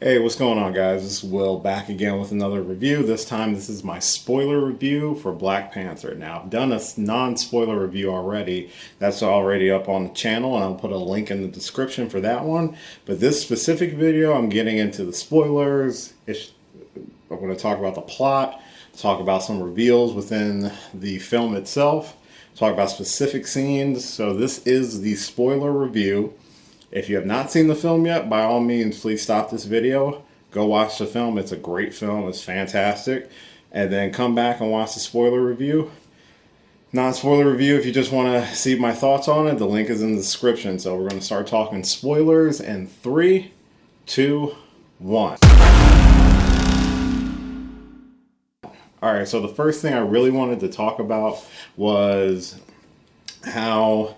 Hey, what's going on, guys? This is Will back again with another review. This time, this is my spoiler review for Black Panther. Now, I've done a non-spoiler review already. That's already up on the channel, and I'll put a link in the description for that one. But this specific video, I'm getting into the spoilers. I'm going to talk about the plot, talk about some reveals within the film itself, talk about specific scenes. So this is the spoiler review. If you have not seen the film yet, by all means, please stop this video. Go watch the film. It's a great film. It's fantastic. And then come back and watch the spoiler review. Non-spoiler review, if you just want to see my thoughts on it, the link is in the description. So we're going to start talking spoilers in 3, 2, 1. Alright, so the first thing I really wanted to talk about was how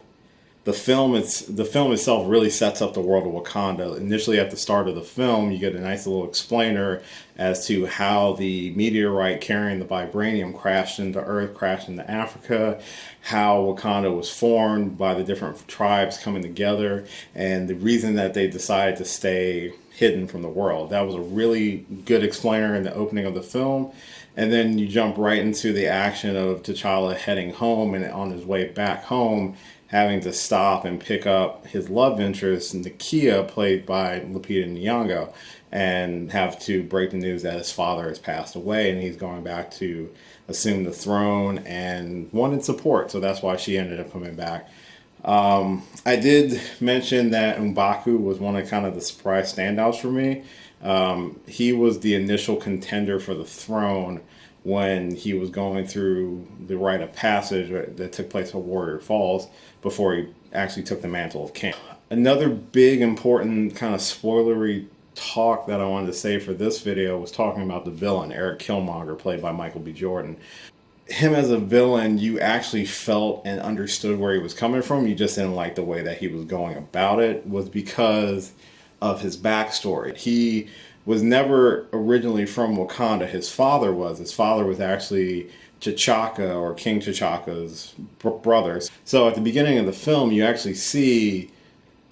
the film itself really sets up the world of Wakanda. Initially, at the start of the film, you get a nice little explainer as to how the meteorite carrying the vibranium crashed into Earth, crashed into Africa, how Wakanda was formed by the different tribes coming together, and the reason that they decided to stay hidden from the world. That was a really good explainer in the opening of the film. And then you jump right into the action of T'Challa heading home, and on his way back home, having to stop and pick up his love interest, Nakia, played by Lupita Nyong'o, and have to break the news that his father has passed away and he's going back to assume the throne, and wanted support. So that's why she ended up coming back. I did mention that M'Baku was one of kind of the surprise standouts for me. He was the initial contender for the throne when he was going through the rite of passage that took place at Warrior Falls before he actually took the mantle of king. Another big important kind of spoilery talk that I wanted to say for this video was talking about the villain, Eric Killmonger, played by Michael B. Jordan. Him as a villain, you actually felt and understood where he was coming from. You just didn't like the way that he was going about it, was because of his backstory. He was never originally from Wakanda. His father was. His father was actually T'Chaka, or King T'Chaka's brother. So at the beginning of the film, you actually see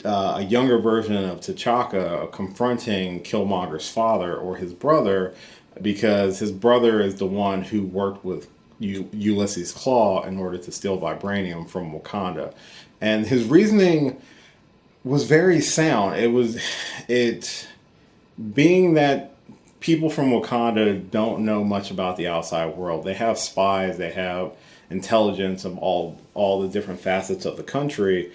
a younger version of T'Chaka confronting Killmonger's father, or his brother, because his brother is the one who worked with Ulysses Claw in order to steal vibranium from Wakanda. And his reasoning was very sound. Being that people from Wakanda don't know much about the outside world. They have spies, they have intelligence of all the different facets of the country.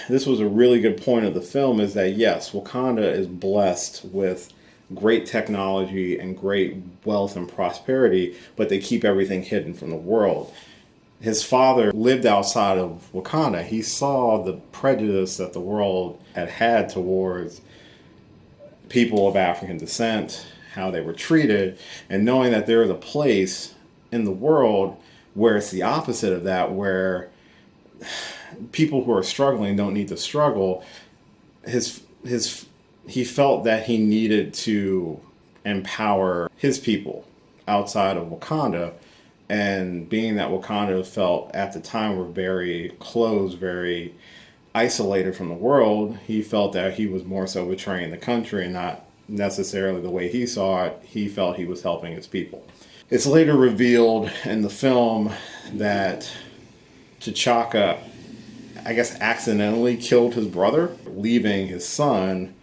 This was a really good point of the film, is that yes, Wakanda is blessed with great technology and great wealth and prosperity, but they keep everything hidden from the world. His father lived outside of Wakanda. He saw the prejudice that the world had towards people of African descent, how they were treated, and knowing that there is a place in the world where it's the opposite of that, where people who are struggling don't need to struggle. He felt that he needed to empower his people outside of Wakanda, and being that Wakanda felt at the time were very closed, very isolated from the world, he felt that he was more so betraying the country and not necessarily the way he saw it. He felt he was helping his people. It's later revealed in the film that T'Chaka, I guess, accidentally killed his brother, leaving his son,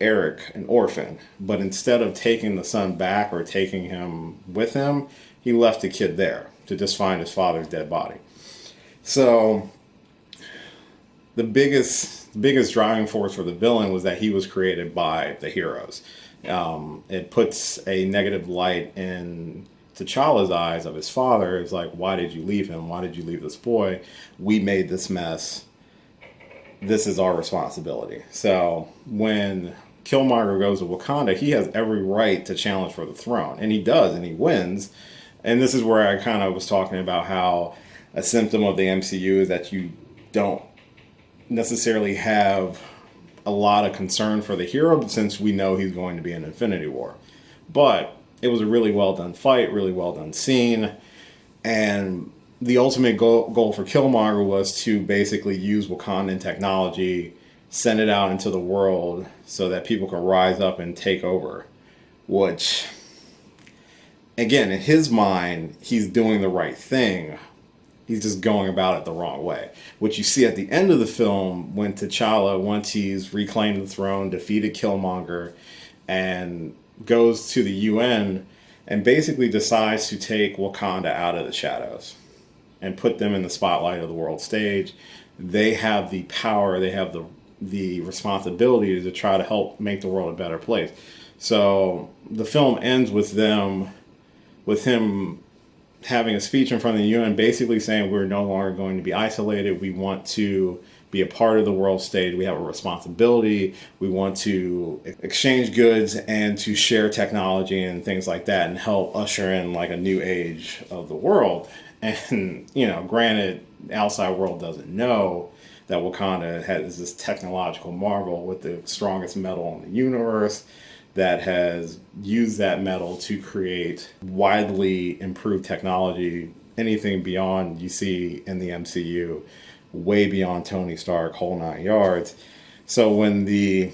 Eric, an orphan. But instead of taking the son back or taking him with him, he left the kid there to just find his father's dead body. So the biggest driving force for the villain was that he was created by the heroes. It puts a negative light in T'Challa's eyes of his father. It's like, why did you leave him? Why did you leave this boy? We made this mess. This is our responsibility. So when Killmonger goes to Wakanda, he has every right to challenge for the throne. And he does, and he wins. And this is where I kind of was talking about how a symptom of the MCU is that you don't necessarily have a lot of concern for the hero, since we know he's going to be in Infinity War. But it was a really well done fight, really well done scene, and the ultimate goal for Killmonger was to basically use Wakandan technology, send it out into the world so that people can rise up and take over. Which, again, in his mind, he's doing the right thing. He's just going about it the wrong way. What you see at the end of the film, when T'Challa, once he's reclaimed the throne, defeated Killmonger, and goes to the UN and basically decides to take Wakanda out of the shadows and put them in the spotlight of the world stage. They have the power, they have the responsibility to try to help make the world a better place. So the film ends with him having a speech in front of the UN basically saying we're no longer going to be isolated. We want to be a part of the world stage. We have a responsibility. We want to exchange goods and to share technology and things like that and help usher in like a new age of the world. And, granted, the outside world doesn't know that Wakanda has this technological marvel with the strongest metal in the universe that has used that metal to create widely improved technology, anything beyond you see in the MCU, way beyond Tony Stark, whole 9 yards. So when the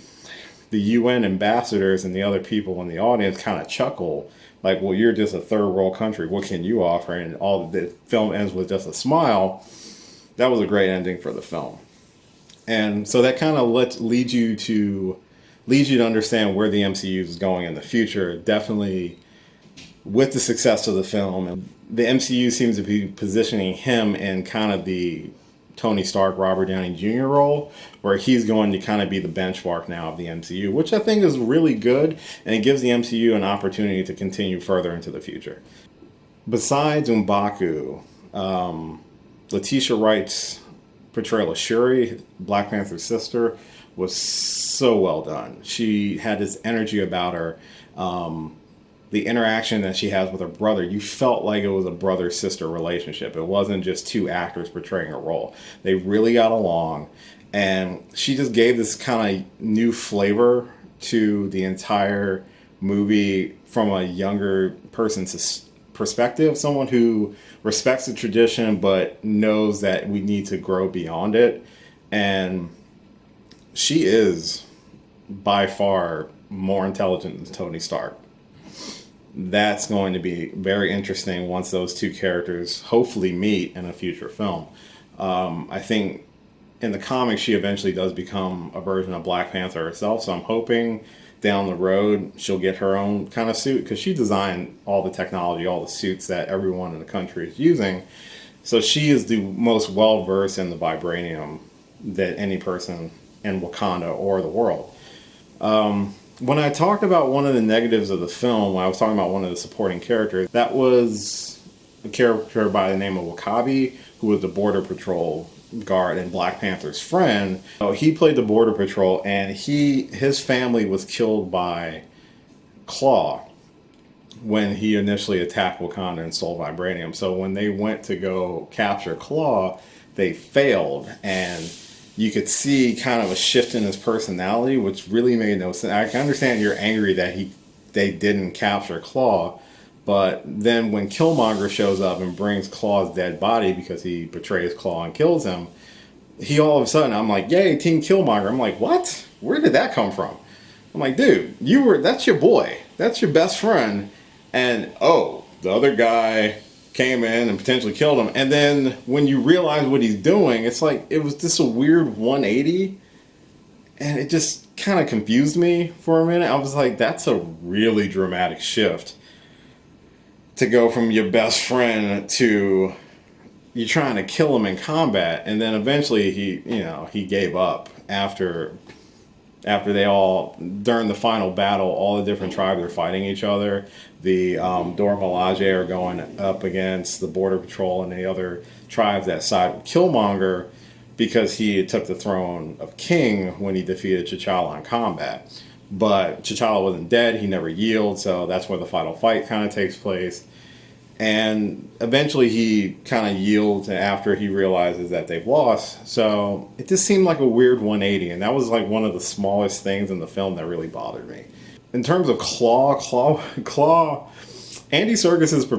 UN ambassadors and the other people in the audience kind of chuckle, like, well, you're just a third world country, what can you offer? And all the film ends with just a smile. That was a great ending for the film. And so that kind of leads you to understand where the MCU is going in the future. Definitely with the success of the film, and the MCU seems to be positioning him in kind of the Tony Stark, Robert Downey Jr. role, where he's going to kind of be the benchmark now of the MCU, which I think is really good, and it gives the MCU an opportunity to continue further into the future. Besides M'Baku, Letitia Wright's portrayal of Shuri, Black Panther's sister, was so well done. She had this energy about her. The interaction that she has with her brother, you felt like it was a brother-sister relationship. It wasn't just two actors portraying a role. They really got along, and she just gave this kind of new flavor to the entire movie from a younger person's perspective, someone who respects the tradition but knows that we need to grow beyond it. And she is by far more intelligent than Tony Stark. That's going to be very interesting once those two characters hopefully meet in a future film. I think in the comics she eventually does become a version of Black Panther herself, so I'm hoping down the road she'll get her own kind of suit, because she designed all the technology, all the suits that everyone in the country is using. So she is the most well-versed in the vibranium that any person in Wakanda or the world. When I talked about one of the negatives of the film, when I was talking about one of the supporting characters, that was a character by the name of W'Kabi, who was the Border Patrol guard and Black Panther's friend. So he played the Border Patrol, and his family was killed by Claw when he initially attacked Wakanda and stole vibranium. So when they went to go capture Claw, they failed, and you could see kind of a shift in his personality, which really made no sense. I can understand you're angry that they didn't capture Claw, but then when Killmonger shows up and brings Claw's dead body because he betrays Claw and kills him, he all of a sudden, I'm like, yay, Team Killmonger. I'm like, what? Where did that come from? I'm like, dude, that's your boy. That's your best friend. And, the other guy came in and potentially killed him. And then when you realize what he's doing, it's like it was just a weird 180, and it just kind of confused me for a minute. I was like, that's a really dramatic shift to go from your best friend to you're trying to kill him in combat. And then eventually he gave up after they all, during the final battle, all the different tribes are fighting each other. The Dora Milaje are going up against the Border Patrol and the other tribes that side with Killmonger because he took the throne of king when he defeated T'Challa in combat. But T'Challa wasn't dead. He never yielded, so that's where the final fight kind of takes place. And eventually he kind of yields after he realizes that they've lost. So it just seemed like a weird 180, and that was like one of the smallest things in the film that really bothered me. In terms of Claw, Andy Serkis's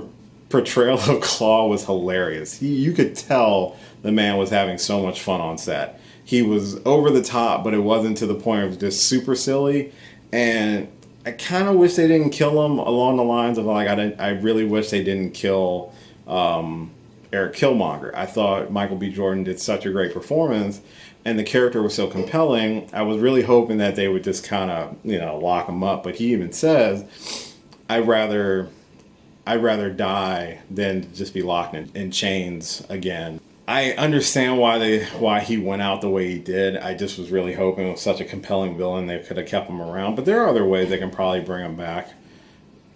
portrayal of Claw was hilarious. You could tell the man was having so much fun on set. he was over the top, but it wasn't to the point of just super silly. And I kind of wish they didn't kill him, along the lines of like I really wish they didn't kill Eric Killmonger. I thought Michael B. Jordan did such a great performance, and the character was so compelling. I was really hoping that they would just kind of, lock him up. But he even says, I'd rather die than just be locked in chains again. I understand why he went out the way he did. I just was really hoping with such a compelling villain they could have kept him around. But there are other ways they can probably bring him back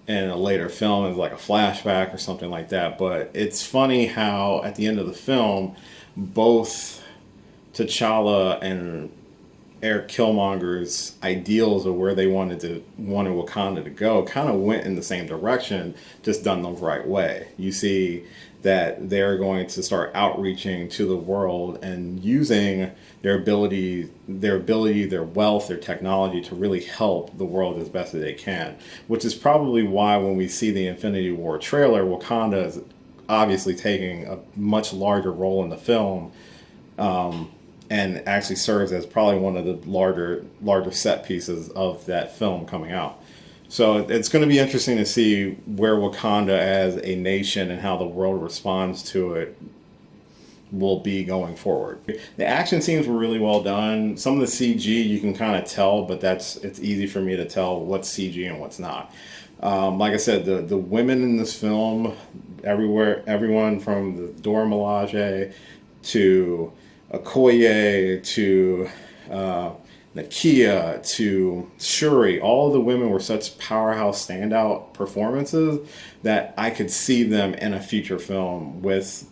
in a later film, as like a flashback or something like that. But it's funny how at the end of the film, both T'Challa and Eric Killmonger's ideals of where they wanted Wakanda to go kind of went in the same direction, just done the right way. You see that they're going to start outreaching to the world and using their ability, their wealth, their technology to really help the world as best as they can. Which is probably why when we see the Infinity War trailer, Wakanda is obviously taking a much larger role in the film. And actually serves as probably one of the larger set pieces of that film coming out. So it's going to be interesting to see where Wakanda as a nation and how the world responds to it will be going forward. The action scenes were really well done. Some of the CG you can kind of tell, but it's easy for me to tell what's CG and what's not. Like I said, the women in this film, everyone from the Dora Milaje to Okoye to Nakia to Shuri, all of the women were such powerhouse standout performances that I could see them in a feature film with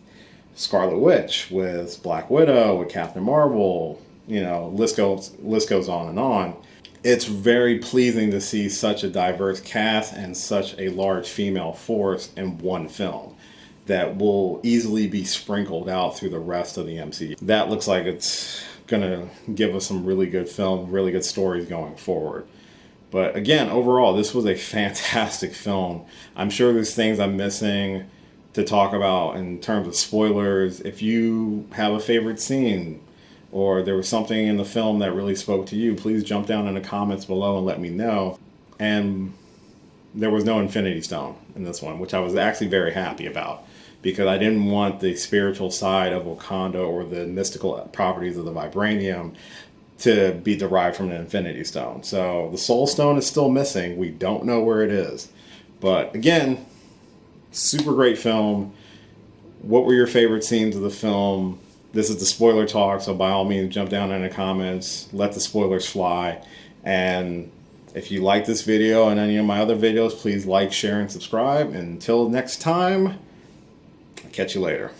Scarlet Witch, with Black Widow, with Captain Marvel, list goes on and on. It's very pleasing to see such a diverse cast and such a large female force in one film that will easily be sprinkled out through the rest of the MCU. That looks like it's gonna give us some really good film, really good stories going forward. But again, overall, this was a fantastic film. I'm sure there's things I'm missing to talk about in terms of spoilers. If you have a favorite scene or there was something in the film that really spoke to you, please jump down in the comments below and let me know. And there was no Infinity Stone in this one, which I was actually very happy about, because I didn't want the spiritual side of Wakanda or the mystical properties of the vibranium to be derived from the Infinity Stone. So the Soul Stone is still missing. We don't know where it is. But again, super great film. What were your favorite scenes of the film? This is the spoiler talk, so by all means jump down in the comments, let the spoilers fly. And if you like this video and any of my other videos, please like, share, and subscribe. Until next time, catch you later.